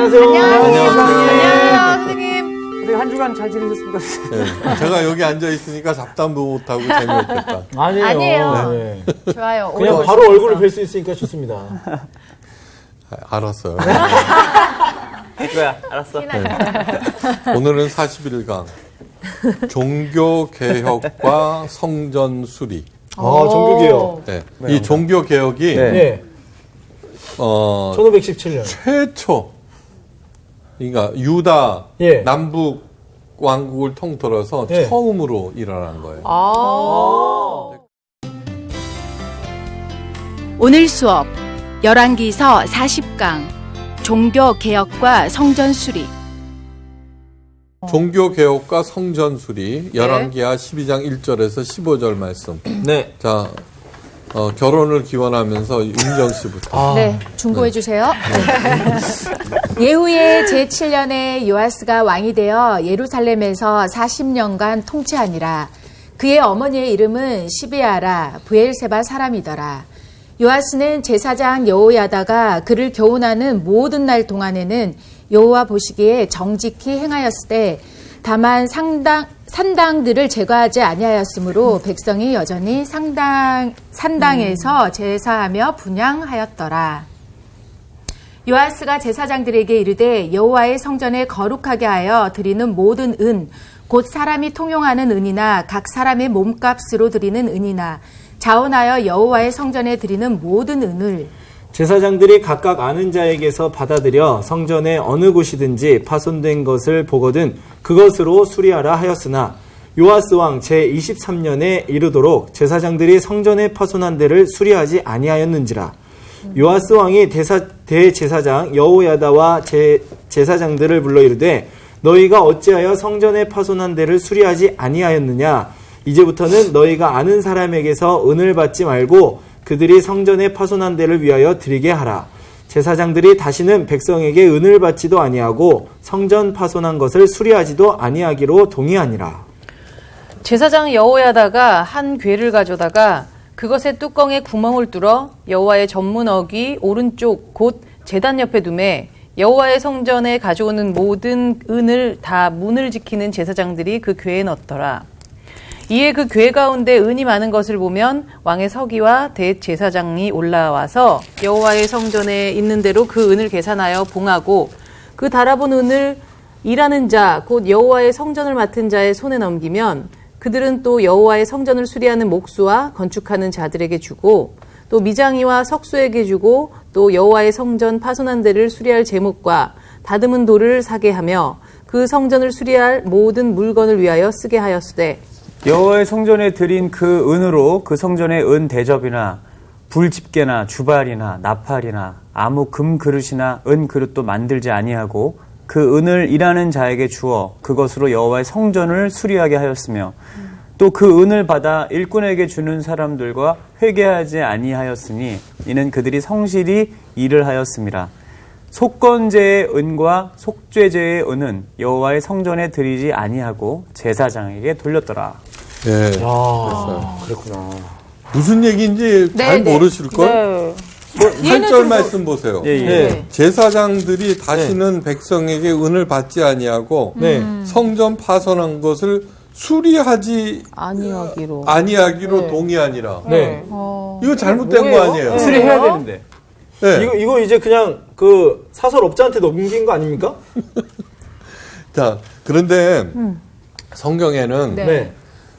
안녕하세요. 안녕하세요. 선생님. 한 주간 잘 지내셨습니까? 네. 제가 여기 앉아 있으니까 잡담도 못하고 재미없겠다. 아니에요. 네. 좋아요. 그냥 바로 얼굴을 뵐 수 있으니까 좋습니다. 알았어요. 이거야, 알았어. 네. 오늘은 41강 종교개혁과 성전수리. 종교개혁. 네. 이 종교개혁이 네. 1517년. 최초 그러니까 유다 예. 남북 왕국을 통틀어서 예. 처음으로 일어난 거예요. 오늘 수업 열왕기서 40강 종교개혁과 성전수리. 종교개혁과 성전수리 열왕기하 12장 1절에서 15절 말씀. 네. 자, 결혼을 기원하면서 윤정 씨부터. 네, 중보해 주세요. 예후의 제7년에 요아스가 왕이 되어 예루살렘에서 40년간 통치하니라. 그의 어머니의 이름은 시베아라 브엘세바 사람이더라. 요아스는 제사장 여호야다가 그를 교훈하는 모든 날 동안에는 여호와 보시기에 정직히 행하였을 때 다만 산당들을 제거하지 아니하였으므로 백성이 여전히 산당에서 제사하며 분향하였더라. 요아스가 제사장들에게 이르되 여호와의 성전에 거룩하게 하여 드리는 모든 은 곧 사람이 통용하는 은이나 각 사람의 몸값으로 드리는 은이나 자원하여 여호와의 성전에 드리는 모든 은을 제사장들이 각각 아는 자에게서 받아들여 성전의 어느 곳이든지 파손된 것을 보거든 그것으로 수리하라 하였으나 요아스 왕 제23년에 이르도록 제사장들이 성전에 파손한 데를 수리하지 아니하였는지라. 요아스 왕이 대제사장 여호야다와 제사장들을 불러 이르되 너희가 어찌하여 성전에 파손한 데를 수리하지 아니하였느냐. 이제부터는 너희가 아는 사람에게서 은을 받지 말고 그들이 성전에 파손한 데를 위하여 드리게 하라. 제사장들이 다시는 백성에게 은을 받지도 아니하고 성전 파손한 것을 수리하지도 아니하기로 동의하니라. 제사장 여호야다가 한 궤를 가져다가 그것의 뚜껑에 구멍을 뚫어 여호와의 전문어기 오른쪽 곧 제단 옆에 두매 여호와의 성전에 가져오는 모든 은을 다 문을 지키는 제사장들이 그 궤에 넣더라. 이에 그 궤 가운데 은이 많은 것을 보면 왕의 서기와 대제사장이 올라와서 여호와의 성전에 있는 대로 그 은을 계산하여 봉하고 그 달아본 은을 일하는 자 곧 여호와의 성전을 맡은 자의 손에 넘기면 그들은 또 여호와의 성전을 수리하는 목수와 건축하는 자들에게 주고 또 미장이와 석수에게 주고 또 여호와의 성전 파손한 데를 수리할 제목과 다듬은 돌을 사게 하며 그 성전을 수리할 모든 물건을 위하여 쓰게 하였으되 여호와의 성전에 드린 그 은으로 그 성전의 은 대접이나 불집게나 주발이나 나팔이나 아무 금 그릇이나 은 그릇도 만들지 아니하고 그 은을 일하는 자에게 주어 그것으로 여호와의 성전을 수리하게 하였으며 또 그 은을 받아 일꾼에게 주는 사람들과 회개하지 아니하였으니 이는 그들이 성실히 일을 하였음이라. 속건제의 은과 속죄제의 은은 여호와의 성전에 드리지 아니하고 제사장에게 돌렸더라. 예. 그렇구나. 무슨 얘기인지 잘 모르실걸? 네. 8절 말씀 보세요. 예. 제사장들이 다시는 백성에게 은을 받지 아니하고 네. 성전 파손한 것을 수리하지 아니하기로 동의하니라. 네. 이거 잘못된 거 아니에요? 수리해야 되는데. 네. 이거 이제 그냥 그 사설업자한테 넘긴 거 아닙니까? 자, 그런데 성경에는 네.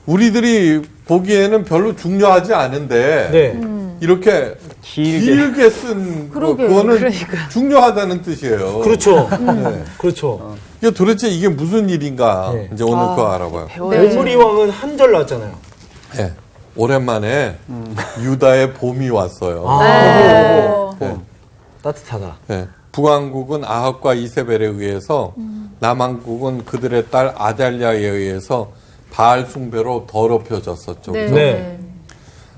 우리들이 보기에는 별로 중요하지 않은데 네. 이렇게 길게 쓴 그거는 중요하다는 뜻이에요. 그렇죠. 네. 그렇죠. 이게 도대체 이게 무슨 일인가 네. 이제 오늘 그거 알아봐요. 오므리 왕은 한 절 나왔잖아요. 네. 오랜만에 유다의 봄이 왔어요. 네. 따뜻하다. 네. 북왕국은 아합과 이세벨에 의해서 남왕국은 그들의 딸 아달랴에 의해서 바알 숭배로 더럽혀졌었죠. 그죠? 네.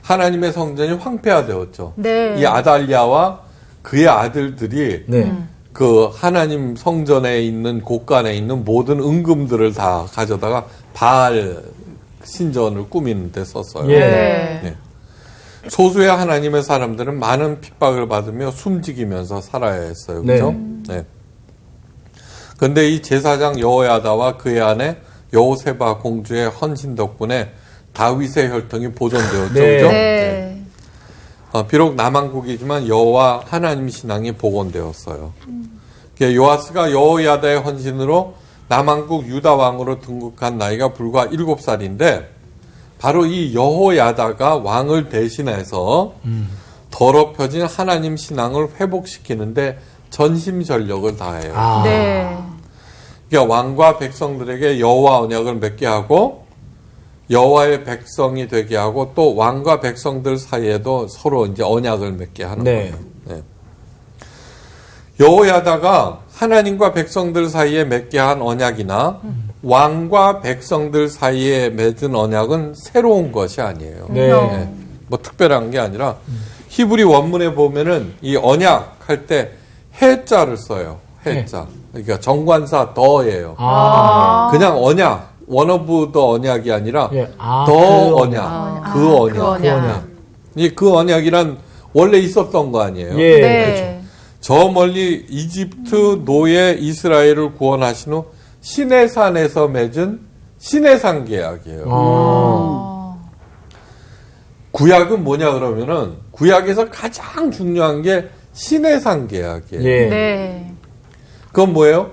하나님의 성전이 황폐화되었죠. 네. 이 아달랴와 그의 아들들이 네. 그 하나님 성전에 있는 곳간에 있는 모든 은금들을 다 가져다가 바알 신전을 꾸미는 데 썼어요. 예. 네. 소수의 하나님의 사람들은 많은 핍박을 받으며 숨지기면서 살아야 했어요. 그죠? 네. 근데 이 제사장 여호야다와 그의 아내 여호세바 공주의 헌신 덕분에 다윗의 혈통이 보존되었죠. 네. 그죠? 네. 비록 남한국이지만 여호와 하나님 신앙이 복원되었어요. 요아스가 여호야다의 헌신으로 남한국 유다 왕으로 등극한 나이가 불과 7살인데 바로 이 여호야다가 왕을 대신해서 더럽혀진 하나님 신앙을 회복시키는데 전심전력을 다해요. 아. 네. 그러니까 왕과 백성들에게 여호와 언약을 맺게 하고 여호와의 백성이 되게 하고 또 왕과 백성들 사이에도 서로 이제 언약을 맺게 하는 네. 거예요. 네. 여호야다가 하나님과 백성들 사이에 맺게 한 언약이나 왕과 백성들 사이에 맺은 언약은 새로운 것이 아니에요. 네. 네. 뭐 특별한 게 아니라 히브리 원문에 보면은 이 언약 할 때 해자를 써요. 해자. 그러니까 정관사 더예요. 아. 그냥 언약, 원어브 더 언약이 아니라 예. 아, 더 그 언약, 그 언약. 그 언약. 그 언약이란 원래 있었던 거 아니에요. 예. 네. 저 멀리 이집트 노예 이스라엘을 구원하신 후 시내산에서 맺은 시내산 계약이에요. 아. 구약은 뭐냐 그러면은 구약에서 가장 중요한 게 시내산 계약이에요. 예. 네. 그건 뭐예요?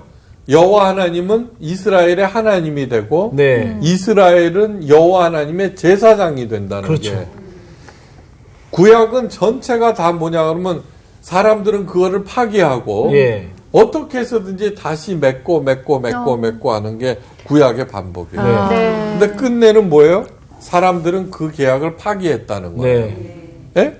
여호와 하나님은 이스라엘의 하나님이 되고 네. 이스라엘은 여호와 하나님의 제사장이 된다는 그렇죠. 게 구약은 전체가 다 뭐냐 그러면 사람들은 그거를 파기하고 예. 어떻게 해서든지 다시 맺고 하는 게 구약의 반복이에요. 네. 네. 근데 끝내는 뭐예요? 사람들은 그 계약을 파기했다는 거예요. 네. 예?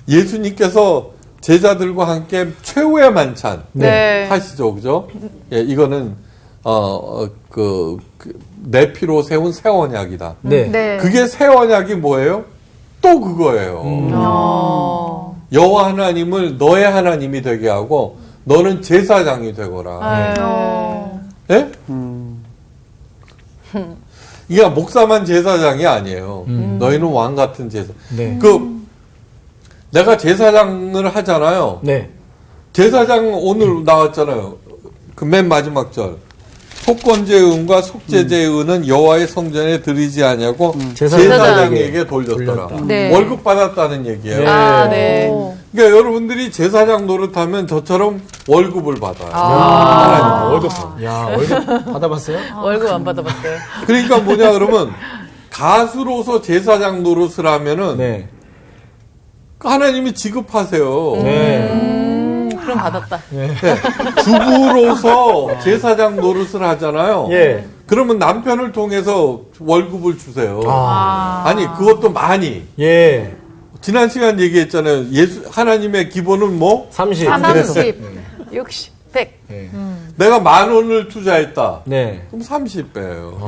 예수님께서 제자들과 함께 최후의 만찬 네. 하시죠, 그죠? 예, 이거는 내 피로 세운 새 언약이다. 네. 네. 그게 새 언약이 뭐예요? 또 그거예요. 여호와 하나님을 너의 하나님이 되게 하고 너는 제사장이 되거라. 예? 이게 목사만 제사장이 아니에요. 너희는 왕 같은 제사. 네. 내가 제사장을 하잖아요. 네. 제사장 오늘 나왔잖아요. 그 맨 마지막 절. 속건제의 은과 속죄제의 은은 여호와의 성전에 드리지 아니하고 제사장에게 돌렸더라. 돌렸다. 네. 월급 받았다는 얘기예요. 네. 아, 네. 그러니까 여러분들이 제사장 노릇하면 저처럼 월급을 받아요. 아, 월급. 야, 월급 받아봤어요? 월급 안 받아봤어요. 그러니까 뭐냐 그러면 가수로서 제사장 노릇을 하면은 네. 하나님이 지급하세요. 네. 그럼 받았다. 주부로서 제사장 노릇을 하잖아요. 예. 그러면 남편을 통해서 월급을 주세요. 아. 아니 그것도 많이. 예. 지난 시간 얘기했잖아요. 하나님의 기본은 뭐? 30. 30. 60, 100. 네. 내가 10,000원을 투자했다. 네. 그럼 30배예요.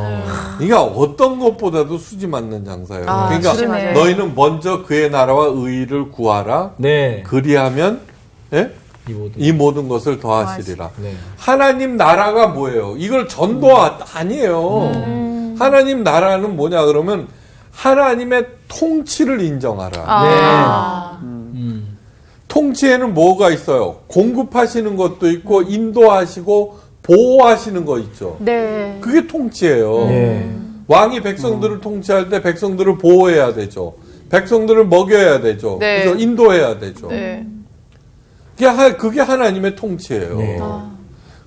그러니까 어떤 것보다도 수지 맞는 장사예요. 아, 그러니까 그러네. 너희는 먼저 그의 나라와 의의를 구하라. 네. 그리하면 예? 이 모든 것을 더하시리라. 네. 하나님 나라가 뭐예요? 이걸 전도 아니에요. 하나님 나라는 뭐냐 그러면 하나님의 통치를 인정하라. 통치에는 뭐가 있어요? 공급하시는 것도 있고 인도하시고 보호하시는 거 있죠. 네. 그게 통치예요. 예. 왕이 백성들을 통치할 때 백성들을 보호해야 되죠. 백성들을 먹여야 되죠. 네. 그래서 인도해야 되죠. 네. 그게 하나님의 통치예요. 네.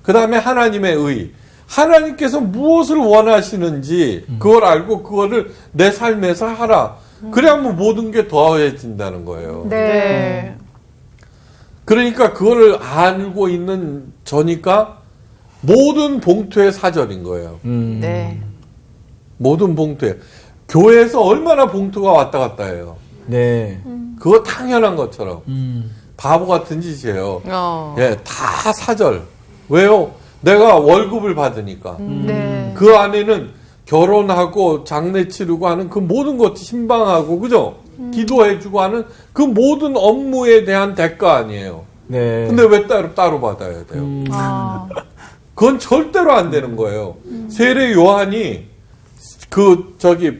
그 다음에 하나님의 의. 하나님께서 무엇을 원하시는지 그걸 알고 그거를 내 삶에서 하라. 그래야만 모든 게 더해진다는 거예요. 네. 네. 그러니까 그거를 알고 있는 저니까 모든 봉투의 사절인 거예요. 네. 모든 봉투에. 교회에서 얼마나 봉투가 왔다 갔다 해요. 네. 그거 당연한 것처럼. 바보 같은 짓이에요. 예, 다 사절. 왜요? 내가 월급을 받으니까. 네. 그 안에는 결혼하고 장례 치르고 하는 그 모든 것 신방하고 그죠? 기도해주고 하는 그 모든 업무에 대한 대가 아니에요. 네. 근데 왜 따로 받아야 돼요? 그건 절대로 안 되는 거예요. 세례 요한이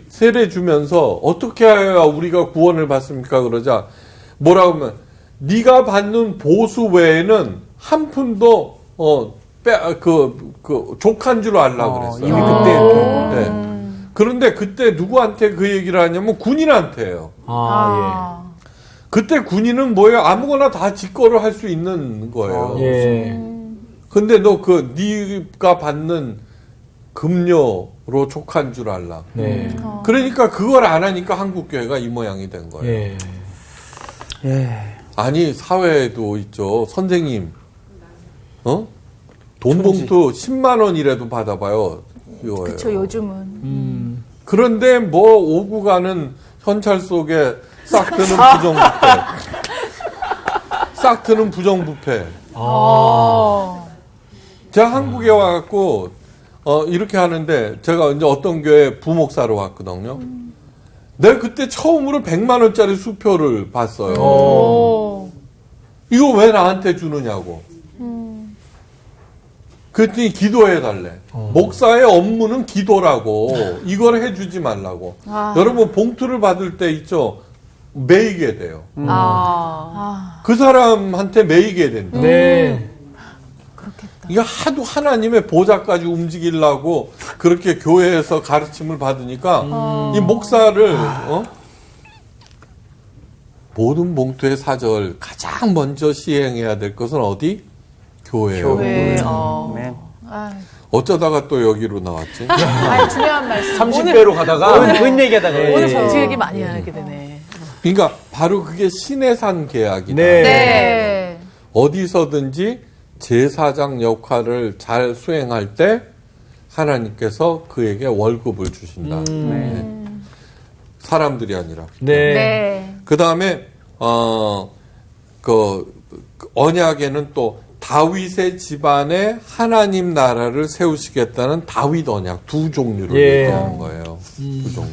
세례 주면서 어떻게 해야 우리가 구원을 받습니까? 그러자 뭐라고 하면 네가 받는 보수 외에는 한 푼도 족한 줄 알라 그랬어요. 이미 그때 네. 그런데 그때 누구한테 그 얘기를 하냐면 군인한테예요. 그때 군인은 뭐예요? 아무거나 다 직거를 할 수 있는 거예요. 예. 근데 너 네가 받는 급료로 족한 줄 알라. 네. 그러니까 그걸 안 하니까 한국 교회가 이 모양이 된 거예요. 예. 아니 사회에도 있죠. 선생님, 돈 봉투 10만 원이라도 받아봐요. 이거예요. 그렇죠. 요즘은. 그런데 뭐 오고 가는 현찰 속에 싹 트는 부정부패. 싹 트는 부정부패. 제가 한국에 와갖고 이렇게 하는데 제가 이제 어떤 교회 부목사로 왔거든요. 내가 그때 처음으로 100만 원짜리 수표를 봤어요. 이거 왜 나한테 주느냐고. 그랬더니 기도해달래. 목사의 업무는 기도라고. 이걸 해주지 말라고. 여러분 봉투를 받을 때 있죠. 매이게 돼요. 그 사람한테 매이게 된다. 네. 이게 하도 하나님의 보좌까지 움직이려고 그렇게 교회에서 가르침을 받으니까 이 목사를 모든 봉투의 사절 가장 먼저 시행해야 될 것은 어디? 교회예요. 네. 어쩌다가 또 여기로 나왔지? 중요한 말씀. 30배로 가다가 은 얘기하다가 오늘 봉투 얘기 많이 하게 되네. 그러니까 바로 그게 신의 산 계약이다. 네. 네. 어디서든지 제사장 역할을 잘 수행할 때 하나님께서 그에게 월급을 주신다. 네. 사람들이 아니라. 네. 네. 그 다음에 그 언약에는 또 다윗의 집안에 하나님 나라를 세우시겠다는 다윗 언약 두 종류를 예. 얘기하는 거예요. 두 종류.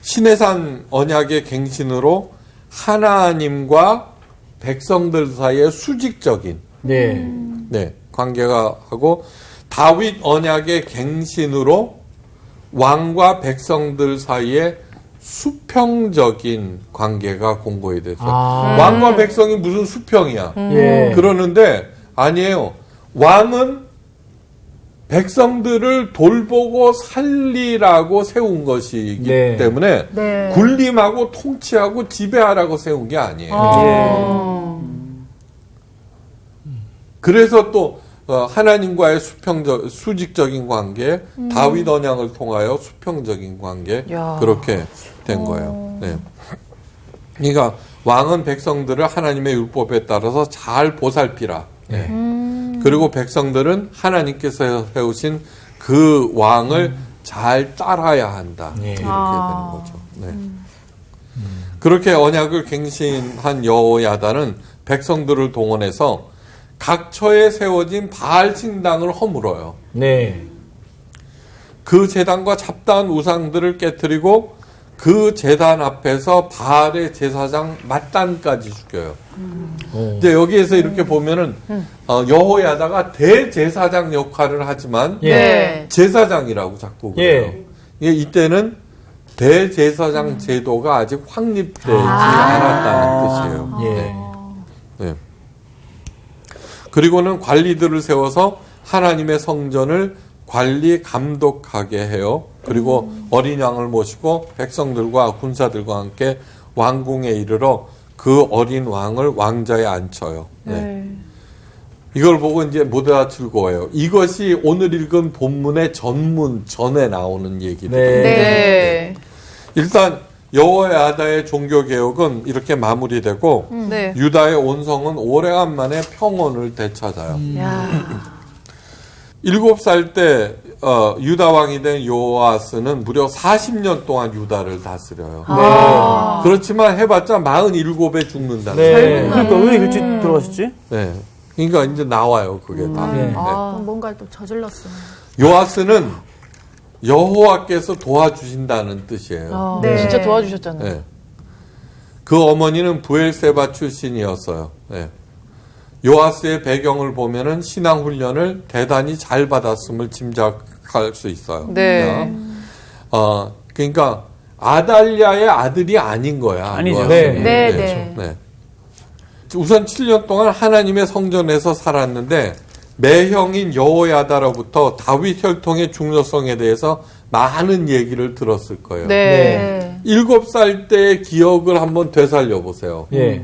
시내산 언약의 갱신으로 하나님과 백성들 사이의 수직적인 네. 관계가 하고 다윗 언약의 갱신으로 왕과 백성들 사이에 수평적인 관계가 공고히 됐어요. 왕과 백성이 무슨 수평이야. 예. 그러는데 아니에요. 왕은 백성들을 돌보고 살리라고 세운 것이기 네. 때문에 네. 군림하고 통치하고 지배하라고 세운 게 아니에요. 그래서 또 하나님과의 수직적인 관계, 다윗 언약을 통하여 수평적인 관계 야. 그렇게 된 거예요. 네. 그러니까 왕은 백성들을 하나님의 율법에 따라서 잘 보살피라. 네. 그리고 백성들은 하나님께서 세우신 그 왕을 잘 따라야 한다. 네. 이렇게 되는 거죠. 네. 그렇게 언약을 갱신한 여호야다는 백성들을 동원해서 각처에 세워진 바알 신당을 허물어요. 네. 그 제단과 잡다한 우상들을 깨뜨리고 그 제단 앞에서 바알의 제사장 맏단까지 죽여요. 근데 여기에서 이렇게 보면은 여호야다가 대제사장 역할을 하지만 예. 제사장이라고 자꾸 그래요. 이때는 대제사장 제도가 아직 확립되지 않았다는 뜻이에요. 예. 네. 그리고는 관리들을 세워서 하나님의 성전을 관리 감독하게 해요. 그리고 어린 양을 모시고 백성들과 군사들과 함께 왕궁에 이르러 그 어린 왕을 왕자에 앉혀요. 네. 이걸 보고 이제 모두가 즐거워요. 이것이 오늘 읽은 본문의 전에 나오는 얘기들. 네. 네. 일단 여호야다의 종교 개혁은 이렇게 마무리되고 네. 유다의 온성은 오래간만에 평온을 되찾아요. 야. 7살 때 유다 왕이 된 요아스는 무려 40년 동안 유다를 다스려요. 그렇지만 해봤자 47에 죽는다는 네. 거예요. 그러니까 왜 일찍 들어가셨지? 네. 그러니까 이제 나와요, 그게 다. 네. 네. 뭔가를 또 저질렀어. 요아스는 여호와께서 도와주신다는 뜻이에요. 네. 진짜 도와주셨잖아요. 네. 그 어머니는 부엘세바 출신이었어요. 네. 요아스의 배경을 보면은 신앙 훈련을 대단히 잘 받았음을 짐작할 수 있어요. 네. 그러니까 아달랴의 아들이 아닌 거야. 아니죠. 요아스는. 네. 네. 네. 우선 7년 동안 하나님의 성전에서 살았는데 매형인 여호야다로부터 다윗 혈통의 중요성에 대해서 많은 얘기를 들었을 거예요. 네. 7살 때의 기억을 한번 되살려 보세요. 예.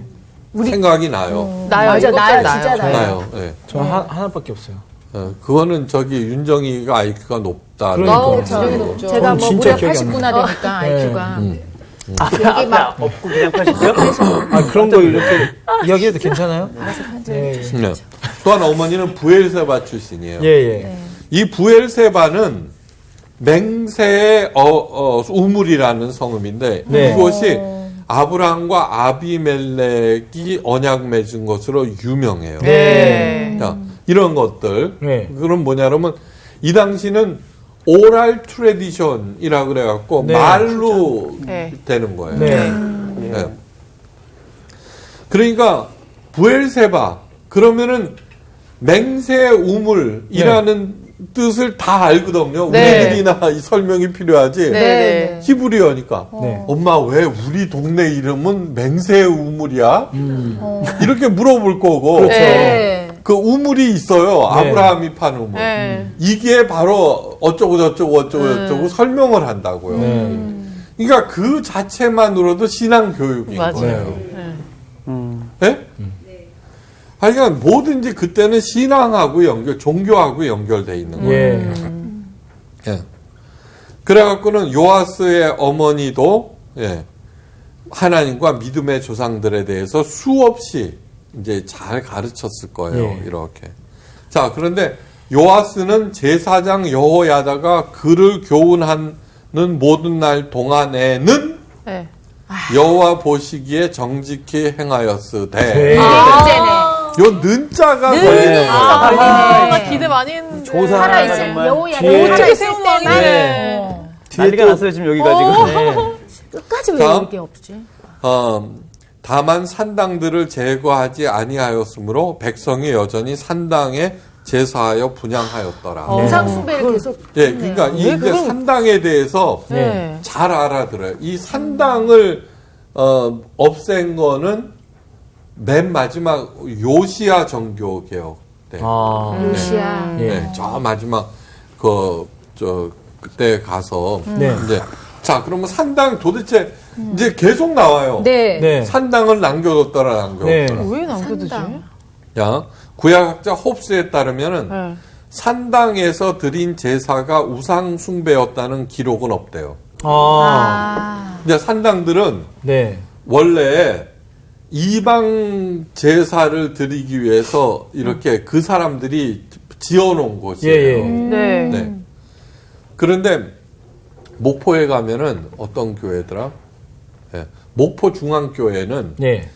생각이 나요. 나요. 맞아, 이것까지 나요. 나요. 진짜 나요. 나요. 예. 저 하나밖에 없어요. 그거는 저기 윤정이가 IQ가 높다. 그러니까요. 지력이 높죠. 제가 저는 뭐 진짜 무려 기억이 안 80구나 나요. 되니까 네. IQ가. 앞에 막 없고 그냥 80요? 아, 그런 거 이렇게 이야기해도 괜찮아요? 예, 예. 네. 또한 어머니는 부엘세바 출신이에요. 예, 예. 이 부엘세바는 맹세의 우물이라는 성읍인데 네. 이곳이 아브라함과 아비멜렉이 언약 맺은 것으로 유명해요. 네. 자, 이런 것들. 네. 그럼 뭐냐면 이 당시는 오랄 트레디션이라 그래갖고 네. 말로 네. 되는 거예요. 네. 네. 그러니까 부엘세바 그러면은 맹세 우물이라는 뜻을 다 알거든요. 네. 우리들이나 이 설명이 필요하지. 네. 히브리어니까. 네. 엄마 왜 우리 동네 이름은 맹세 우물이야? 이렇게 물어볼 거고. 그렇죠. 네. 그 우물이 있어요. 네. 아브라함이 판 우물. 네. 이게 바로 어쩌고 저쩌고 설명을 한다고요. 네. 그러니까 그 자체만으로도 신앙 교육인 맞아요. 거예요. 네. 네? 하여간 뭐든지 그때는 신앙하고 종교하고 연결돼 있는 거예요. 예. 예. 그래갖고는 요아스의 어머니도 예, 하나님과 믿음의 조상들에 대해서 수없이 이제 잘 가르쳤을 거예요. 예. 이렇게. 자, 그런데 요아스는 제사장 여호야다가 그를 교훈하는 모든 날 동안에는 네. 여호와 보시기에 정직히 행하였으되 네. 문제네. 요 는자가 걸리는 거예요. 나 기대 많이 했는데. 조사 살아있을 정말 여우야 뒤에 살아있을 세운 때만 왕이네. 난리가 났어요 지금 여기가 지금. 끝까지 왜 다음. 이게 없지? 다만 산당들을 제거하지 아니하였으므로 백성이 여전히 산당에 제사하여 분향하였더라. 우상 숭배를 계속. 예, 그러니까 이 이제 산당에 대해서 네. 잘 알아들어요. 이 산당을 없앤 거는 맨 마지막 요시야 정교 개혁 때. 아. 요시야. 예. 네, 저 마지막 그때 가서 네. 이제 자 그러면 산당 도대체 이제 계속 나와요. 네. 네. 산당을 남겨뒀더라. 네. 왜 남겨두지? 산당. 야, 구약학자 홉스에 따르면은 네. 산당에서 드린 제사가 우상 숭배였다는 기록은 없대요. 아. 이제 산당들은 네. 원래 이방 제사를 드리기 위해서 이렇게 그 사람들이 지어놓은 곳이에요. 예, 예. 네. 네. 그런데 목포에 가면은 어떤 교회더라? 예. 목포 중앙교회는 네.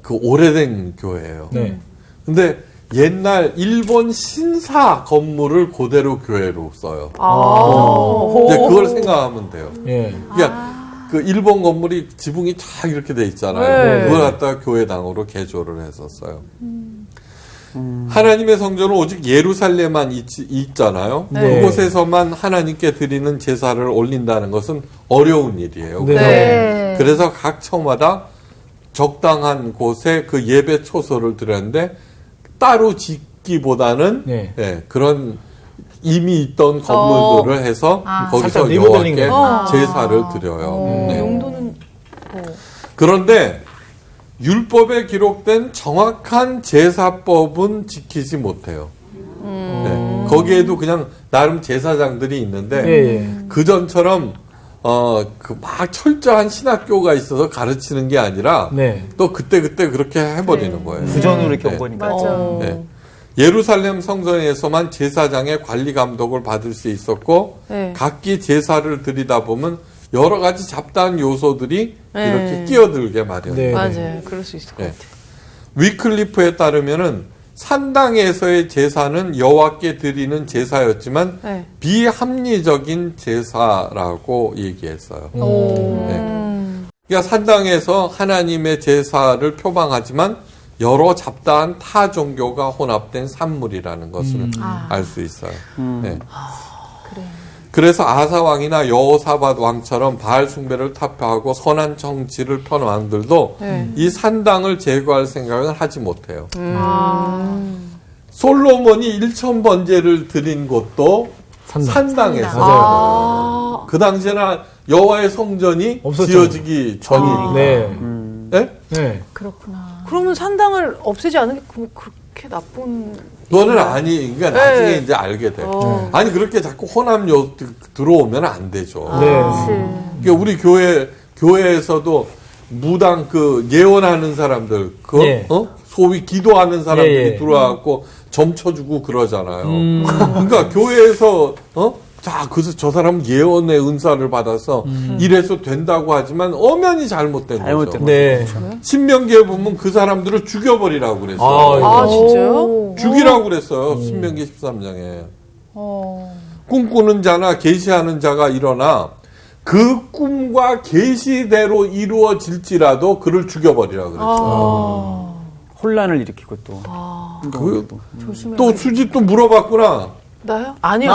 그 오래된 교회예요. 네. 근데 옛날 일본 신사 건물을 그대로 교회로 써요. 이제 그걸 생각하면 돼요. 예. 그러니까 그 일본 건물이 지붕이 쫙 이렇게 돼 있잖아요. 네. 그걸 갖다가 교회당으로 개조를 했었어요. 하나님의 성전은 오직 예루살렘만 있잖아요. 네. 그곳에서만 하나님께 드리는 제사를 올린다는 것은 어려운 일이에요. 네. 네. 그래서 각 처마다 적당한 곳에 그 예배 초소를 드렸는데 따로 짓기보다는 네. 예, 그런 이미 있던 건물들을 해서 아. 거기서 살짝 리모델링 여호와께 거죠. 제사를 드려요. 네. 용도는 그런데 율법에 기록된 정확한 제사법은 지키지 못해요. 네. 거기에도 그냥 나름 제사장들이 있는데 예, 예. 그 전처럼 그 막 철저한 신학교가 있어서 가르치는 게 아니라 네. 또 그때 그렇게 해버리는 거예요. 부전으로 이렇게 네. 온 거니까. 맞아. 네. 예루살렘 성전에서만 제사장의 관리 감독을 받을 수 있었고 네. 각기 제사를 드리다 보면 여러 가지 잡다한 요소들이 네. 이렇게 끼어들게 마련이에요. 네. 맞아요. 그럴 수 있을 것 네. 같아요. 위클리프에 따르면은 산당에서의 제사는 여호와께 드리는 제사였지만 네. 비합리적인 제사라고 얘기했어요. 오. 그러니까 산당에서 하나님의 제사를 표방하지만 여러 잡다한 타 종교가 혼합된 산물이라는 것을 알 수 있어요. 네. 그래. 그래서 아사 왕이나 여호사밧 왕처럼 바알 숭배를 타파하고 선한 정치를 펴는 왕들도 이 산당을 제거할 생각을 하지 못해요. 솔로몬이 1,000번제를 드린 곳도 산당에서 그 당시에는 여호와의 성전이 없었죠. 지어지기 전이니까. 네. 네? 네. 그렇구나. 그러면 산당을 없애지 않은 게 그렇게 나쁜. 그거는 아니, 그러니까 나중에 네. 이제 알게 돼. 아니, 그렇게 자꾸 호남요 들어오면 안 되죠. 네. 그러니까 우리 교회에서도 무당 예언하는 사람들, 네. 소위 기도하는 사람들이 예, 예. 들어와갖고 점쳐주고 그러잖아요. 그러니까 교회에서, 자, 그래서 저 사람은 예언의 은사를 받아서 이래서 된다고 하지만 엄연히 잘못된 거죠. 네. 신명기에 보면 그 사람들을 죽여버리라고 그랬어요. 아, 진짜요? 죽이라고 그랬어요. 신명기 13장에. 꿈꾸는 자나 계시하는 자가 일어나 그 꿈과 계시대로 이루어질지라도 그를 죽여버리라고 그랬어요. 혼란을 일으키고 또. 또 수지 또 물어봤구나. 나요? 아니요.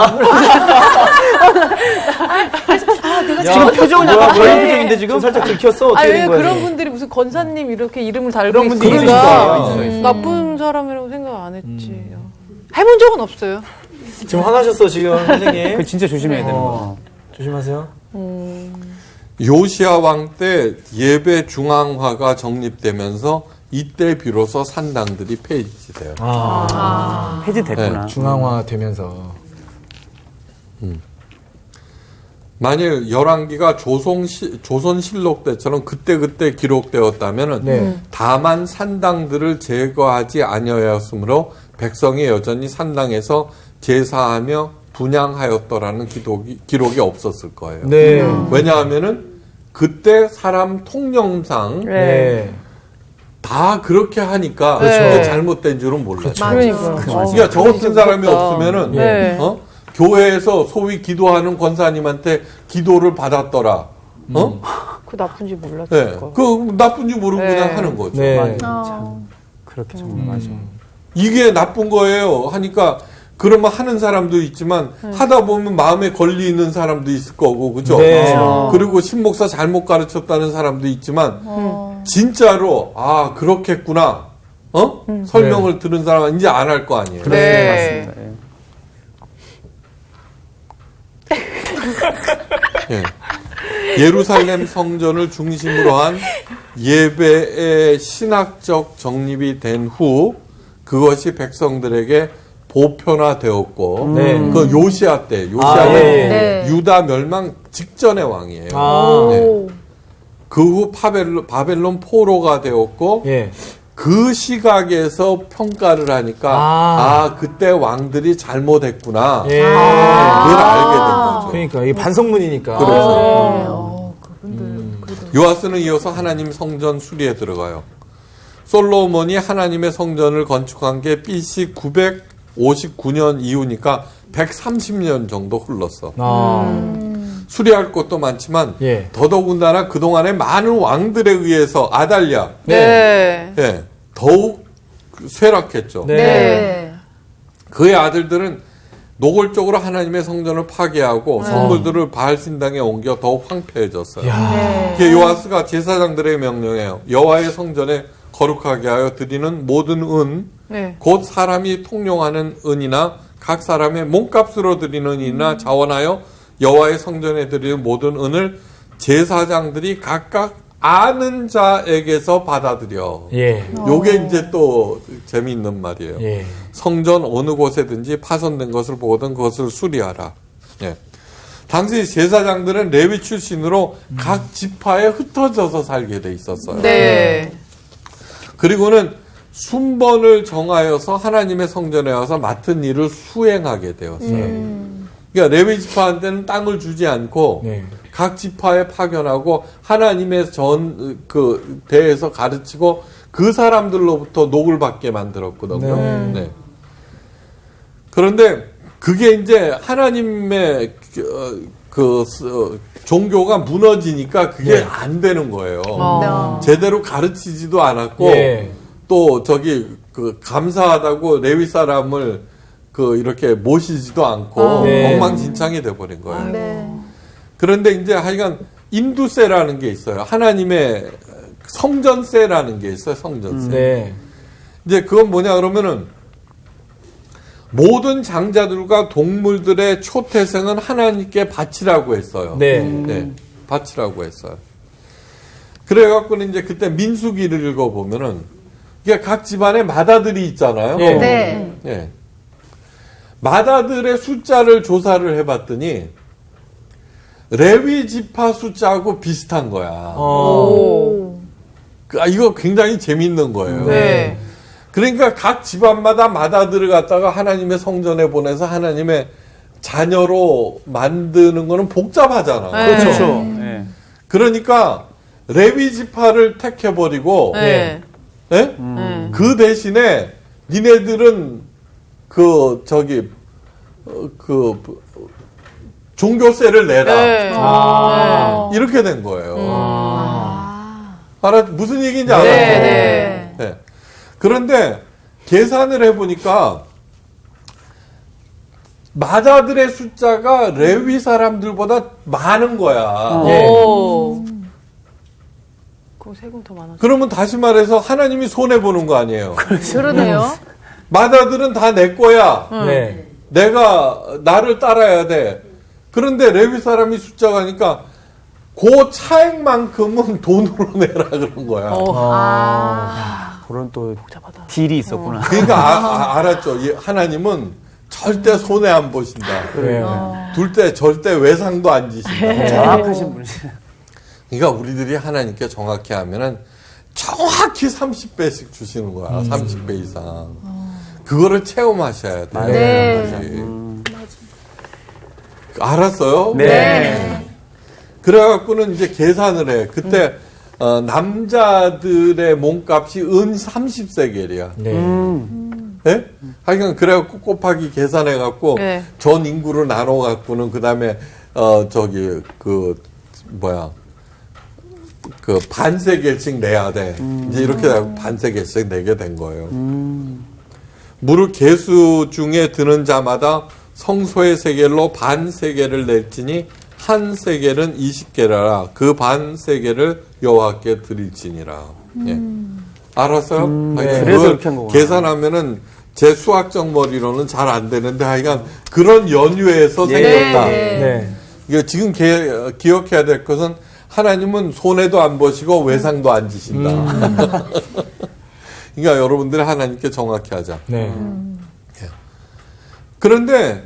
지금 표정이 약간 그런 표정인데 지금? 살짝 들켰어. 어떻게 왜 된 거야? 그런 분들이 무슨 권사님 이렇게 이름을 달고 그런 분들이 있으니까 있어요. 나쁜 사람이라고 생각 안 했지. 해본 적은 없어요. 지금 화나셨어, 지금, 선생님. 그 진짜 조심해야 되는 거. 조심하세요. 요시야 왕 때 예배 중앙화가 정립되면서 이때 비로소 산당들이 폐지돼요. 폐지됐구나. 중앙화 되면서. 만일 열왕기가 조선실록 때처럼 그때 기록되었다면은 네. 다만 산당들을 제거하지 아니하였으므로 백성이 여전히 산당에서 제사하며 분향하였더라는 기록이 없었을 거예요. 네. 왜냐하면은 그때 사람 통념상 네. 다 그렇게 하니까 그렇죠. 그게 잘못된 줄은 몰랐죠. 그러니까. 그러니까 저 같은 사람이 없으면은 네. 교회에서 소위 기도하는 권사님한테 기도를 받았더라. 그 나쁜지 몰랐을 네. 거. 그 나쁜지 모르고 네. 그냥 하는 거죠. 네. 그렇게 정말 맞아. 이게 나쁜 거예요. 하니까 그러면 하는 사람도 있지만 하다 보면 마음에 걸리는 사람도 있을 거고, 그죠? 네. 그리고 신목사 잘못 가르쳤다는 사람도 있지만 진짜로 그렇겠구나. 설명을 들은 사람은 이제 안 할 거 아니에요. 네. 맞습니다. 예. 예. 예루살렘 성전을 중심으로 한 예배의 신학적 정립이 된 후 그것이 백성들에게 보편화되었고 네. 그 요시아 때 요시아는 예. 네. 유다 멸망 직전의 왕이에요. 네. 그 후 바벨론 포로가 되었고 예. 그 시각에서 평가를 하니까 그때 왕들이 잘못했구나. 예. 그걸 알게 된 거죠. 그러니까 이게 반성문이니까. 그래서 요아스는 이어서 하나님 성전 수리에 들어가요. 솔로몬이 하나님의 성전을 건축한 게 BC 959년 이후니까 130년 정도 흘렀어. 수리할 것도 많지만 예. 더더군다나 그동안에 많은 왕들에 의해서 아달랴 네. 예, 더욱 쇠락했죠. 네. 네. 그의 아들들은 노골적으로 하나님의 성전을 파괴하고 성물들을 바알 신당에 옮겨 더욱 황폐해졌어요. 그게 요아스가 제사장들의 명령이에요. 여호와의 성전에 거룩하게 하여 드리는 모든 은, 네. 곧 사람이 통용하는 은이나 각 사람의 몸값으로 드리는 은이나 자원하여 여호와의 성전에 드리는 모든 은을 제사장들이 각각 아는 자에게서 받아들여. 예. 요게 이제 또 재미있는 말이에요. 예. 성전 어느 곳에든지 파손된 것을 보거든 그것을 수리하라. 예. 당시 제사장들은 레위 출신으로 각 지파에 흩어져서 살게 돼 있었어요. 네. 그리고는 순번을 정하여서 하나님의 성전에 와서 맡은 일을 수행하게 되었어요. 그러니까 레위 지파한테는 땅을 주지 않고 네. 각 지파에 파견하고 하나님의 대에서 가르치고 그 사람들로부터 녹을 받게 만들었거든요. 네. 그런데 그게 이제 하나님의 종교가 무너지니까 그게 안 되는 거예요. 제대로 가르치지도 않았고 예. 또 감사하다고 레위 사람을 이렇게 모시지도 않고 네. 엉망진창이 돼버린 거예요. 네. 그런데 이제 하여간 인두세라는 게 있어요. 하나님의 성전세라는 게 있어요. 성전세. 네. 이제 그건 뭐냐 그러면은 모든 장자들과 동물들의 초태생은 하나님께 바치라고 했어요. 네. 네, 바치라고 했어요. 그래갖고는 이제 그때 민수기를 읽어보면은 이게 각 집안에 마다들이 있잖아요. 네. 네. 예. 마다들의 숫자를 조사를 해봤더니 레위 지파 숫자하고 비슷한 거야. 이거 굉장히 재밌는 거예요. 네. 그러니까 각 집안마다 마다들을 갖다가 하나님의 성전에 보내서 하나님의 자녀로 만드는 거는 복잡하잖아. 네. 그렇죠. 네. 그러니까 레위 지파를 택해버리고 네. 예? 그 대신에 니네들은 종교세를 내라. 네. 이렇게 된 거예요. 무슨 얘기인지 네. 알았죠? 네. 네. 그런데 계산을 해보니까 마다들의 숫자가 레위 사람들보다 많은 거야. 네. 오. 그럼 세금 더 많아. 그러면 다시 말해서 하나님이 손해보는 거 아니에요. 그러네요. 마다들은 다 내 거야. 네. 내가 나를 따라야 돼. 그런데 레위 사람이 숫자가니까 그 차액만큼은 돈으로 내라 그런 거야. 그런 또 딜이 있었구나. 그러니까 알았죠. 하나님은 절대 손해 안 보신다. 그래요. 둘 때 절대 외상도 안 지신다. 정확하신 분이시네. 그러니까 우리들이 하나님께 정확히 하면은 정확히 30배씩 주시는 거야. 30배 이상. 그거를 체험하셔야 돼요. 네. 알았어요? 네. 그래갖고는 이제 계산을 해. 그때 남자들의 몸값이 은 30세겔이야. 네. 예? 하여간 그래갖고 곱하기 계산해갖고 네. 전 인구를 나눠갖고는 그 다음에 반세겔씩 내야 돼. 이제 이렇게 반세겔씩 내게 된 거예요. 무릇 계수 중에 드는 자마다 성소의 세겔로 반세겔을 낼지니 한 세겔은 20개라라. 그 반세겔을 여호와께 드릴지니라. 예. 알았어요? 네. 그래서 이렇게 한 거구나. 계산하면은 제 수학적 머리로는 잘 안 되는데 하여간 그런 연유에서 예. 생겼다. 네. 이거 지금 기억해야 될 것은 하나님은 손해도 안 보시고 외상도 안 지신다. 그러니까 여러분들이 하나님께 정확히 하자. 네. 그런데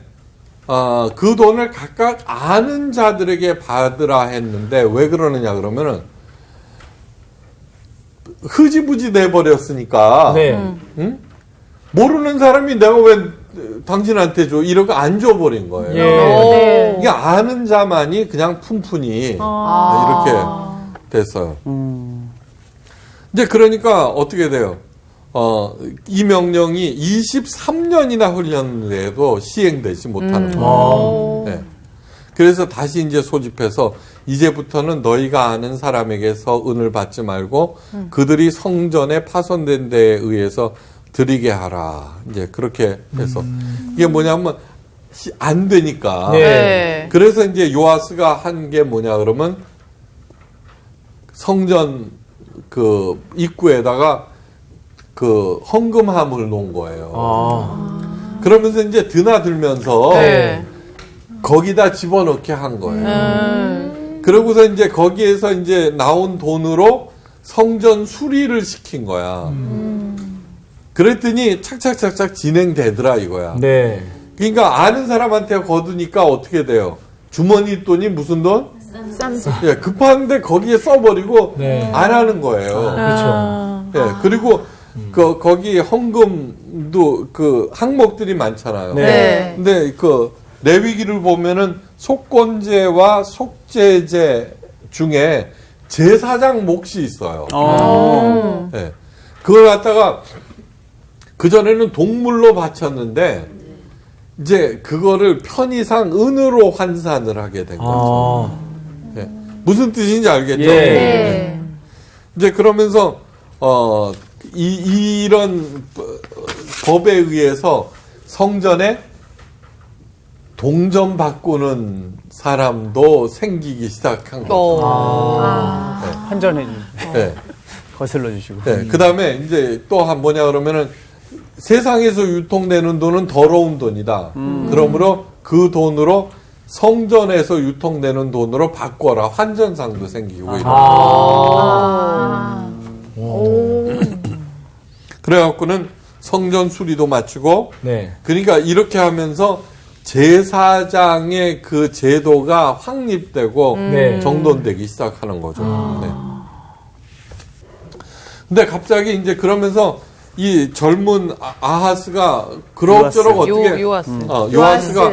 그 돈을 각각 아는 자들에게 받으라 했는데 왜 그러느냐 그러면은 흐지부지 내버렸으니까 네. 응? 모르는 사람이 내가 왜 당신한테 줘 이러고 안 줘버린 거예요. 예. 이게 아는 자만이 그냥 푼푼이 이렇게 됐어요. 이제 그러니까 어떻게 돼요? 이 명령이 23년이나 훈련돼도 시행되지 못하는 거예요. 네. 그래서 다시 이제 소집해서 이제부터는 너희가 아는 사람에게서 은을 받지 말고 그들이 성전에 파손된 데에 의해서 드리게 하라. 이제 그렇게 해서 이게 뭐냐면 안 되니까. 네. 그래서 이제 요아스가 한 게 뭐냐 그러면 성전 그 입구에다가 그 헌금함을 놓은 거예요. 그러면서 이제 드나들면서 네. 거기다 집어넣게 한 거예요. 그러고서 이제 거기에서 이제 나온 돈으로 성전 수리를 시킨 거야. 그랬더니 착착착착 진행되더라 이거야. 네. 그러니까 아는 사람한테 거두니까 어떻게 돼요? 주머니 돈이 무슨 돈? 예, 급한데 거기에 써버리고 네. 안 하는 거예요. 그렇죠. 예, 그리고 거기 헌금도 그 항목들이 많잖아요. 네. 근데 그 레위기를 보면은 속건제와 속죄제 중에 제사장 몫이 있어요. 예. 그걸 갖다가 그전에는 동물로 바쳤는데 이제 그거를 편의상 은으로 환산을 하게 된 거죠. 예. 무슨 뜻인지 알겠죠? 예. 네. 이제 그러면서 이런 법에 의해서 성전에 동전 바꾸는 사람도 생기기 시작한 거죠. 환전해 네. 거슬러 주시고. 네. 그 다음에 이제 또 한 뭐냐 그러면은 세상에서 유통되는 돈은 더러운 돈이다. 그러므로 그 돈으로 성전에서 유통되는 돈으로 바꿔라. 환전상도 생기고 이런. 그래갖고는 성전 수리도 마치고 네. 그러니까 이렇게 하면서 제사장의 그 제도가 확립되고 네. 정돈되기 시작하는 거죠. 네. 근데 갑자기 이제 그러면서 이 젊은 아하스가 그럭저럭 어떻게 요아스. 요아스가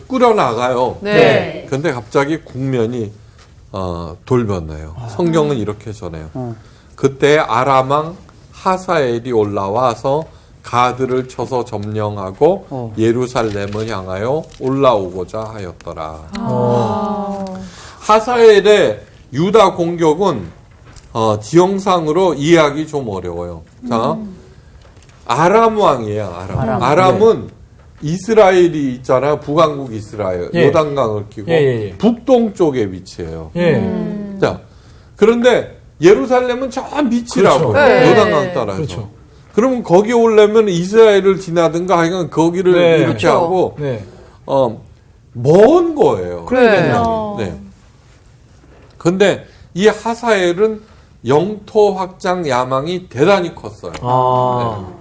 꾸려나가요. 네. 근데 갑자기 국면이 돌변해요. 성경은 이렇게 전해요. 그때 아람왕 하사엘이 올라와서 가드를 쳐서 점령하고 예루살렘을 향하여 올라오고자 하였더라. 하사엘의 유다 공격은 지형상으로 이해하기 좀 어려워요. 자, 아람 왕이에요. 아람은 이스라엘이 있잖아요. 북왕국 이스라엘. 예. 요단강을 끼고 예. 북동쪽에 위치해요. 예. 자, 그런데 예루살렘은 저 밑이라고. 그렇죠. 네. 요단강 따라서. 그렇죠. 그러면 거기 오려면 이스라엘을 지나든가 하여간 거기를 네. 이렇게 그렇죠. 하고 네. 먼 거예요. 그러니까요. 네. 근데 이 하사엘은 영토 확장 야망이 대단히 컸어요.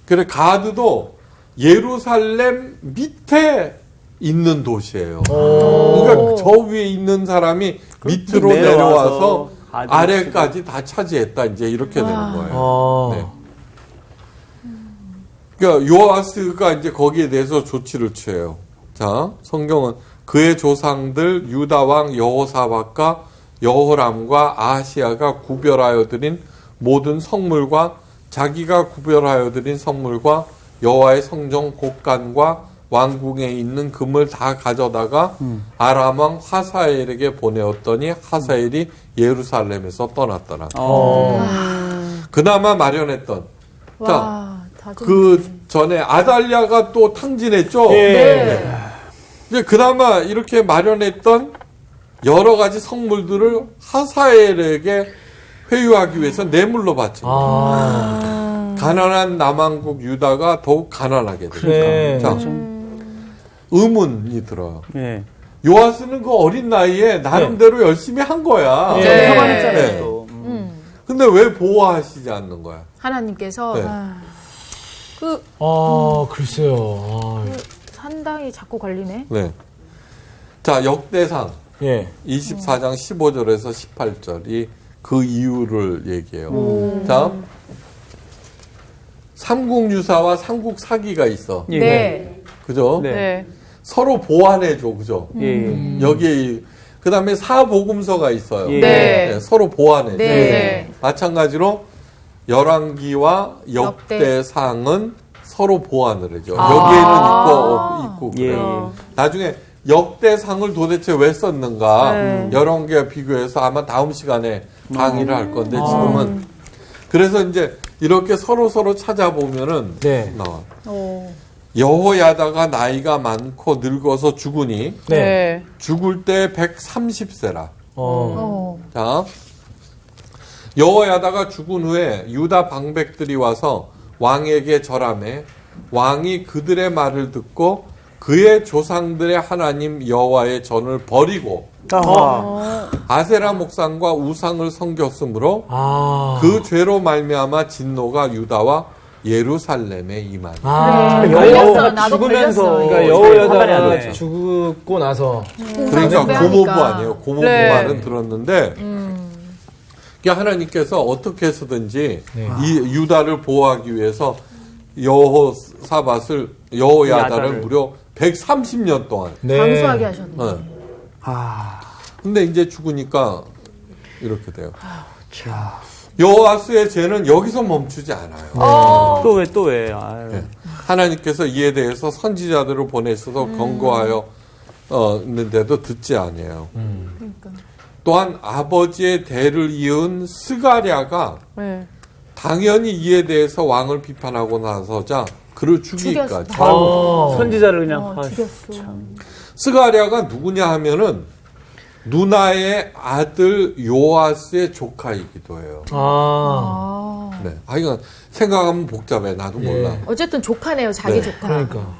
그래 가드도 예루살렘 밑에 있는 도시예요. 그러니까 저 위에 있는 사람이 밑으로 내려와서 아래까지 다 차지했다. 이제 이렇게 되는 거예요. 네. 그러니까 요아스가 이제 거기에 대해서 조치를 취해요. 자, 성경은 그의 조상들 유다 왕 여호사밧과 여호람과 아하시아가 구별하여 드린 모든 성물과 자기가 구별하여 드린 성물과 여호와의 성전 곳간과 왕궁에 있는 금을 다 가져다가 아람 왕 하사엘에게 보내었더니 하사엘이 예루살렘에서 떠났더라. 그나마 마련했던 자, 그 전에 아달랴가 또 탕진했죠. 예. 이제 그나마 이렇게 마련했던 여러 가지 성물들을 하사엘에게 회유하기 위해서 뇌물로 바칩니다. 가난한 남왕국 유다가 더욱 가난하게 됩니다. 그래. 자, 의문이 들어요. 예. 요아스는 그 어린 나이에 나름대로 열심히 한 거야. 네. 평안했잖아요. 네. 또. 근데 왜 보호하시지 않는 거야? 하나님께서 네. 글쎄요. 상당히 자꾸 걸리네. 네. 자, 역대상 예. 24장 15절에서 18절이 그 이유를 얘기해요. 자, 삼국유사와 삼국사기가 있어. 예. 네. 그죠? 네. 네. 서로 보완해줘. 그죠? 예. 여기에, 그 다음에 사복음서가 있어요. 예. 네. 서로 보완해줘. 네. 마찬가지로 열왕기와 역대상은 서로 보완을 해줘. 여기에는 있고 그래요. 예. 나중에 역대상을 도대체 왜 썼는가 열왕기와 비교해서 아마 다음 시간에 강의를 할 건데 지금은 그래서 이제 이렇게 서로 찾아보면은 네. 나와. 여호야다가 나이가 많고 늙어서 죽으니 네. 죽을 때 130세라. 어. 자, 여호야다가 죽은 후에 유다 방백들이 와서 왕에게 절하매 왕이 그들의 말을 듣고 그의 조상들의 하나님 여호와의 전을 버리고 아세라 목상과 우상을 섬겼으므로 그 죄로 말미암아 진노가 유다와 예루살렘에 임하니. 걸렸어. 나도 걸렸어. 그러니까 여호야다가 죽고 나서 그러니까 우상 고모부 숭배하니까. 아니에요. 고모부 네. 말은 들었는데 그러니까 하나님께서 어떻게 해서든지 이 유다를 보호하기 위해서 여호야다를 야다를. 무려 130년 동안. 네. 장수하게 하셨네. 네. 근데 이제 죽으니까 이렇게 돼요. 여호와스의 죄는 여기서 멈추지 않아요. 또 왜? 아유. 네. 하나님께서 이에 대해서 선지자들을 보내셔서 권고하여 있는데도 듣지 아니에요. 또한 아버지의 대를 이은 스가랴가 네. 당연히 이에 대해서 왕을 비판하고 나서자 그를 죽이기까지. 선지자를 그냥 스가랴가 누구냐 하면은 누나의 아들 요아스의 조카이기도 해요. 네. 이건 생각하면 복잡해. 나도 몰라. 어쨌든 조카네요, 자기 네. 조카. 그러니까.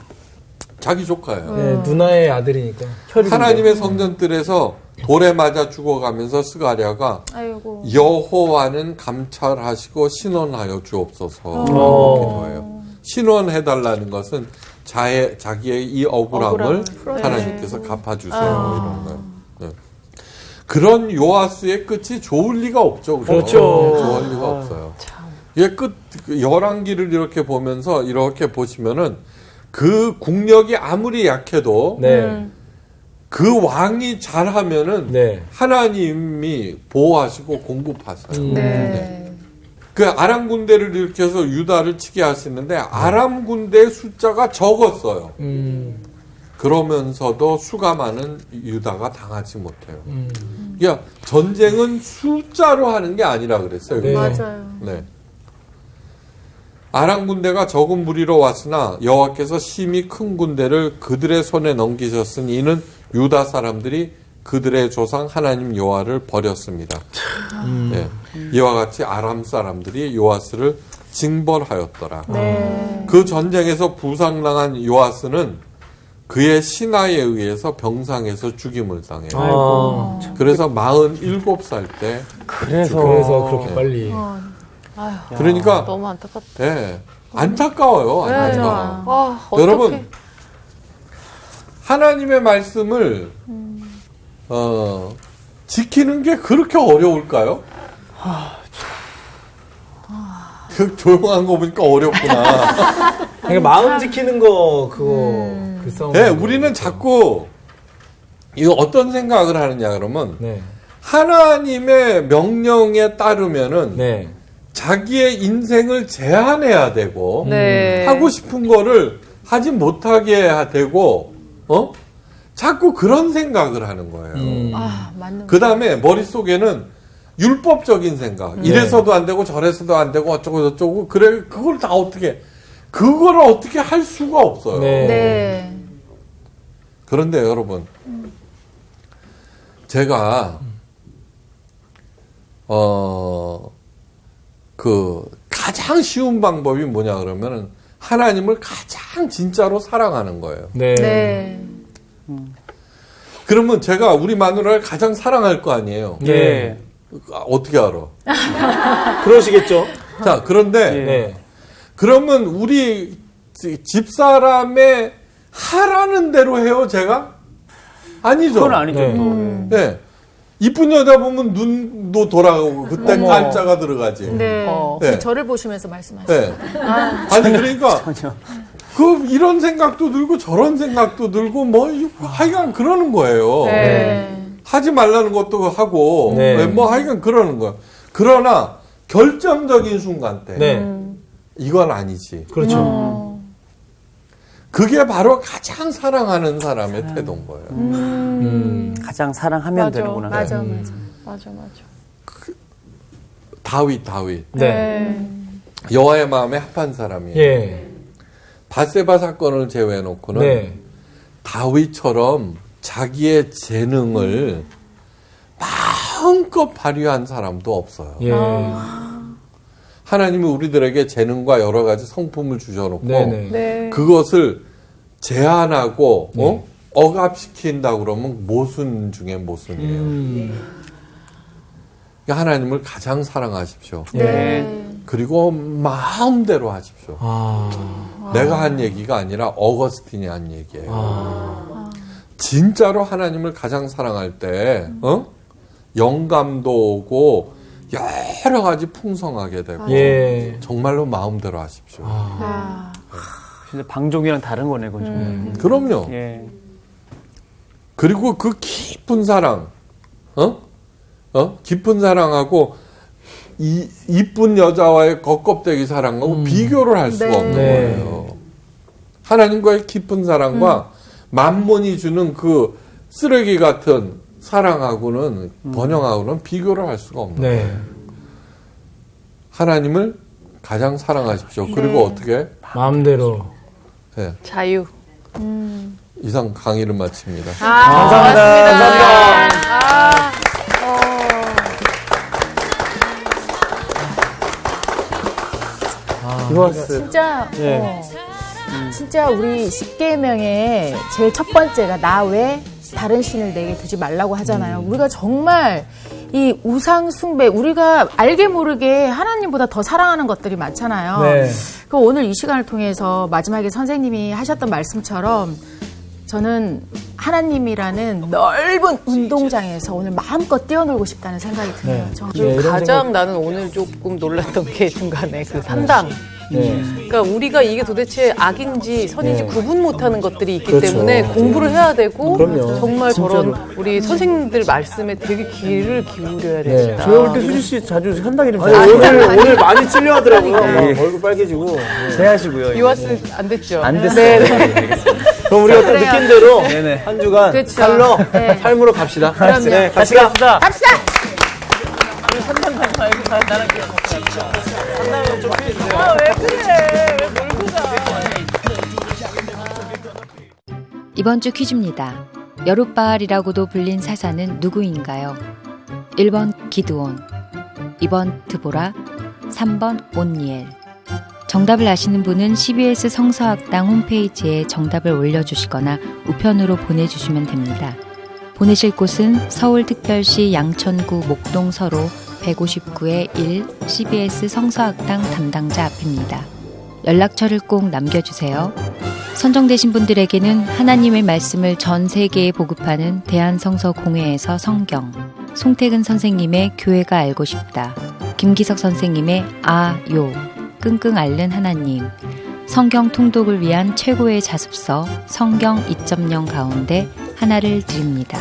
자기 조카예요. 네, 누나의 아들이니까. 하나님의 성전들에서 돌에 맞아 죽어가면서 스가랴가 아이고. 여호와는 감찰하시고 신원하여 주옵소서 기도해요. 신원해달라는 것은 자기의 이 억울함을 하나님께서 갚아주세요. 이런 거예요. 네. 그런 요아스의 끝이 좋을 리가 없죠. 그렇죠. 좋을 리가 없어요. 이 열왕기를 이렇게 보면서 이렇게 보시면은 그 국력이 아무리 약해도 네. 그 왕이 잘하면은 네. 하나님이 보호하시고 공급하세요. 네. 그 아람 군대를 일으켜서 유다를 치게 하시는데 아람 군대의 숫자가 적었어요. 그러면서도 수가 많은 유다가 당하지 못해요. 그러니까 전쟁은 숫자로 하는 게 아니라 그랬어요. 네. 맞아요. 네. 아람 군대가 적은 무리로 왔으나 여호와께서 심히 큰 군대를 그들의 손에 넘기셨으니 이는 유다 사람들이 그들의 조상 하나님 여호와를 버렸습니다. 네. 이와 같이 아람 사람들이 요아스를 징벌하였더라. 네. 그 전쟁에서 부상당한 요아스는 그의 신하에 의해서 병상에서 죽임을 당해요. 그래서 47살 때 그래서 그렇게 빨리. 그러니까 너무 안타깝다. 네, 안타까워요. 안타까워. 어떡해. 여러분 하나님의 말씀을 지키는 게 그렇게 어려울까요? 그 조용한 거 보니까 어렵구나. 그러니까 마음 지키는 거 그 싸움. 네, 우리는 자꾸 이거 어떤 생각을 하느냐 그러면 네. 하나님의 명령에 따르면은 네. 자기의 인생을 제한해야 되고 네. 하고 싶은 거를 하지 못하게 되고 자꾸 그런 생각을 하는 거예요. 아, 맞는 그 다음에 머릿속에는 율법적인 생각. 이래서도 안 되고 저래서도 안 되고 어쩌고 저쩌고 그래 그걸 다 어떻게 그거를 어떻게 할 수가 없어요. 네. 네. 그런데 여러분 제가 그 가장 쉬운 방법이 뭐냐 그러면은 하나님을 가장 진짜로 사랑하는 거예요. 네. 네. 그러면 제가 우리 마누라를 가장 사랑할 거 아니에요. 네. 어떻게 알아? 그러시겠죠? 자, 그런데 네. 그러면 우리 집사람의 하라는 대로 해요, 제가? 아니죠. 그건 아니죠. 네. 또. 네. 이쁜 여자 보면 눈도 돌아가고 그때 깔자가 들어가지. 네. 네. 저를 보시면서 말씀하시죠. 네. 아니 그러니까 이런 생각도 들고 저런 생각도 들고 하여간 그러는 거예요. 네. 하지 말라는 것도 하고 네. 하여간 그러는 거예요. 그러나 결정적인 순간 때 네. 이건 아니지. 그렇죠. 그게 바로 가장 사랑하는 사람의 태도인 거예요. 가장 사랑하면 되는구나. 맞아. 맞아. 다윗 네. 여호와의 마음에 합한 사람이에요. 예. 바세바 사건을 제외해놓고는 네. 다윗처럼 자기의 재능을 마음껏 발휘한 사람도 없어요. 예. 하나님이 우리들에게 재능과 여러 가지 성품을 주셔놓고 네네. 네. 그것을 제한하고 네. 억압시킨다 그러면 모순 중에 모순이에요. 그러니까 하나님을 가장 사랑하십시오. 네. 그리고 마음대로 하십시오. 내가 한 얘기가 아니라 어거스틴이 한 얘기예요. 진짜로 하나님을 가장 사랑할 때 영감도 오고 여러 가지 풍성하게 되고 예. 정말로 마음대로 하십시오. 진짜 방종이랑 다른 거네, 그건 좀. 그럼요. 예. 그리고 그 깊은 사랑, 깊은 사랑하고 이쁜 여자와의 겉껍데기 사랑하고 비교를 할 수가 없는 네. 거예요. 하나님과의 깊은 사랑과 만몬이 주는 그 쓰레기 같은 사랑하고는 번영하고는 비교를 할 수가 없는 거예요. 네. 하나님을 가장 사랑하십시오. 그리고 어떻게? 마음대로. 네. 자유. 이상 강의를 마칩니다. 감사합니다. 유아스. 진짜 예. 진짜 우리 10계명의 제일 첫 번째가 나 외 다른 신을 내게 두지 말라고 하잖아요. 우리가 정말 이 우상 숭배, 우리가 알게 모르게 하나님보다 더 사랑하는 것들이 많잖아요. 네. 그 오늘 이 시간을 통해서 마지막에 선생님이 하셨던 말씀처럼 저는 하나님이라는 넓은 운동장에서 오늘 마음껏 뛰어놀고 싶다는 생각이 드네요. 네. 정말. 그리고 이런 가장 나는 오늘 조금 놀랐던 게 중간에 그 산당. 네. 그러니까 우리가 이게 도대체 악인지 선인지 네. 구분 못하는 것들이 있기 그렇죠. 때문에 공부를 해야 되고 그럼요. 정말 진짜로. 저런 우리 선생님들 말씀에 되게 귀를 기울여야 네. 되겠다. 저희 올 때 수지 씨 자주 산당 이름 아니, 오늘 많이 찔려하더라고요. 막 얼굴 빨개지고. 제하시고요. 유아스 안 됐죠? 안 됐어요. 네. 그럼 우리가 또 그래요. 느낀 대로 네네. 한 주간 그렇죠. 살러 네. 삶으로 갑시다. 그럼요. 네, 같이 갑시다. 갑시다. 이번 주 퀴즈입니다. 여룻바알이라고도 불린 사사는 누구인가요? 1번 기드온, 2번 드보라, 3번 온니엘. 정답을 아시는 분은 CBS 성서학당 홈페이지에 정답을 올려주시거나 우편으로 보내주시면 됩니다. 보내실 곳은 서울특별시 양천구 목동서로 159-1 CBS 성서학당 담당자 앞입니다. 연락처를 꼭 남겨주세요. 선정되신 분들에게는 하나님의 말씀을 전 세계에 보급하는 대한성서공회에서 성경, 송태근 선생님의 교회가 알고 싶다, 김기석 선생님의 요, 끙끙 앓는 하나님, 성경 통독을 위한 최고의 자습서 성경 2.0 가운데 하나를 드립니다.